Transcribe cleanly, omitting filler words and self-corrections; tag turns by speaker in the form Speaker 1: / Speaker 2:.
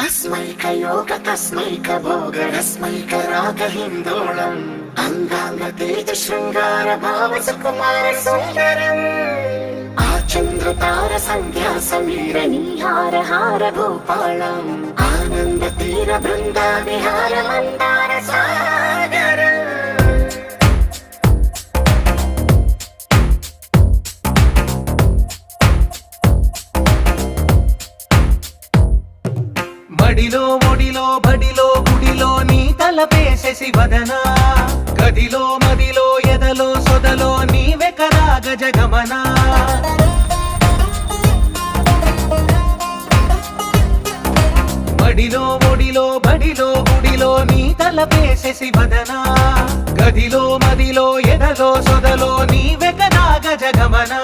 Speaker 1: तस्मैकयोग तस्मैकभोगरस्मैकरागहिन्दोळम् अङ्गाङ्गतेज शृङ्गार भाव सुकुमार सुन्दरम् आचन्द्रतार सन्ध्या समीर नीहार हार भूपालम् आनन्द तीर बृन्दा विहार मन्दार सागरम्
Speaker 2: మడిలో ఒడిలో బడిలో గుడిలో నీ తలపేసేసి వదనా గదిలో మదిలో ఎదలో సొదలో నీవే కదా గజగమనా మడిలో ఒడిలో బడిలో గుడిలో నీ తలపేసేసి వదనా గదిలో మదిలో ఎదలో సొదలో నీవే కదా గజగమనా